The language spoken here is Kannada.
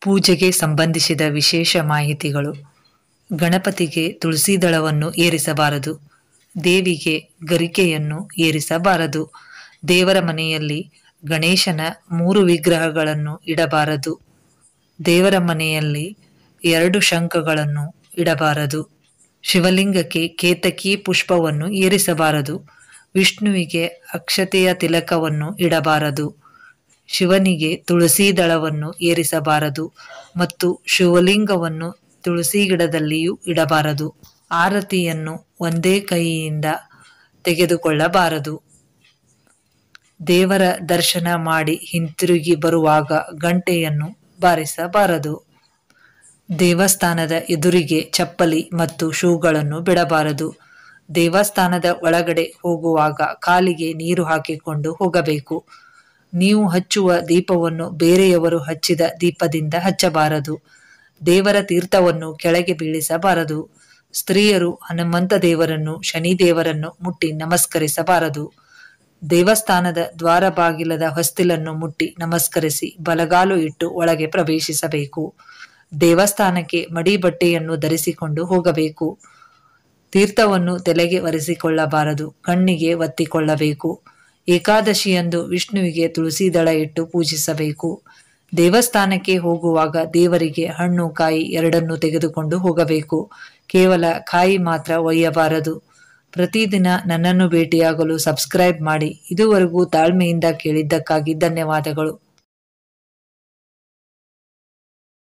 ಪೂಜೆಗೆ ಸಂಬಂಧಿಸಿದ ವಿಶೇಷ ಮಾಹಿತಿಗಳು. ಗಣಪತಿಗೆ ತುಳಸಿ ದಳವನ್ನು ಏರಿಸಬಾರದು. ದೇವಿಗೆ ಗರಿಕೆಯನ್ನು ಏರಿಸಬಾರದು. ದೇವರ ಮನೆಯಲ್ಲಿ ಗಣೇಶನ 3 ವಿಗ್ರಹಗಳನ್ನು ಇಡಬಾರದು. ದೇವರ ಮನೆಯಲ್ಲಿ 2 ಶಂಖಗಳನ್ನು ಇಡಬಾರದು. ಶಿವಲಿಂಗಕ್ಕೆ ಕೇತಕಿ ಪುಷ್ಪವನ್ನು ಏರಿಸಬಾರದು. ವಿಷ್ಣುವಿಗೆ ಅಕ್ಷತೆಯ ತಿಲಕವನ್ನು ಇಡಬಾರದು. ಶಿವನಿಗೆ ತುಳಸಿ ದಳವನ್ನು ಏರಿಸಬಾರದು ಮತ್ತು ಶಿವಲಿಂಗವನ್ನು ತುಳಸಿ ಗಿಡದಲ್ಲಿಯೂ ಇಡಬಾರದು. ಆರತಿಯನ್ನು ಒಂದೇ ಕೈಯಿಂದ ತೆಗೆದುಕೊಳ್ಳಬಾರದು. ದೇವರ ದರ್ಶನ ಮಾಡಿ ಹಿಂತಿರುಗಿ ಬರುವಾಗ ಗಂಟೆಯನ್ನು ಬಾರಿಸಬಾರದು. ದೇವಸ್ಥಾನದ ಎದುರಿಗೆ ಚಪ್ಪಲಿ ಮತ್ತು ಶೂಗಳನ್ನು ಬಿಡಬಾರದು. ದೇವಸ್ಥಾನದ ಒಳಗಡೆ ಹೋಗುವಾಗ ಕಾಲಿಗೆ ನೀರು ಹಾಕಿಕೊಂಡು ಹೋಗಬೇಕು. ನೀವು ಹಚ್ಚುವ ದೀಪವನ್ನು ಬೇರೆಯವರು ಹಚ್ಚಿದ ದೀಪದಿಂದ ಹಚ್ಚಬಾರದು. ದೇವರ ತೀರ್ಥವನ್ನು ಕೆಳಗೆ ಬೀಳಿಸಬಾರದು. ಸ್ತ್ರೀಯರು ಹನುಮಂತ ದೇವರನ್ನು, ಶನಿದೇವರನ್ನು ಮುಟ್ಟಿ ನಮಸ್ಕರಿಸಬಾರದು. ದೇವಸ್ಥಾನದ ದ್ವಾರ ಬಾಗಿಲದ ಹೊಸ್ತಿಲನ್ನು ಮುಟ್ಟಿ ನಮಸ್ಕರಿಸಿ ಬಲಗಾಲು ಇಟ್ಟು ಒಳಗೆ ಪ್ರವೇಶಿಸಬೇಕು. ದೇವಸ್ಥಾನಕ್ಕೆ ಮಡಿ ಬಟ್ಟೆಯನ್ನು ಧರಿಸಿಕೊಂಡು ಹೋಗಬೇಕು. ತೀರ್ಥವನ್ನು ತಲೆಗೆ ಒರೆಸಿಕೊಳ್ಳಬಾರದು. ಕಣ್ಣಿಗೆ ಒತ್ತಿಕೊಳ್ಳಬೇಕು. ಏಕಾದಶಿಯಂದು ವಿಷ್ಣುವಿಗೆ ತುಳಸಿ ದಳ ಇಟ್ಟು ಪೂಜಿಸಬೇಕು. ದೇವಸ್ಥಾನಕ್ಕೆ ಹೋಗುವಾಗ ದೇವರಿಗೆ ಹಣ್ಣು ಕಾಯಿ ಎರಡನ್ನೂ ತೆಗೆದುಕೊಂಡು ಹೋಗಬೇಕು. ಕೇವಲ ಕಾಯಿ ಮಾತ್ರ ಒಯ್ಯಬಾರದು. ಪ್ರತಿದಿನ ನನ್ನನ್ನು ಭೇಟಿಯಾಗಲು ಸಬ್ಸ್ಕ್ರೈಬ್ ಮಾಡಿ. ಇದುವರೆಗೂ ತಾಳ್ಮೆಯಿಂದ ಕೇಳಿದ್ದಕ್ಕಾಗಿ ಧನ್ಯವಾದಗಳು.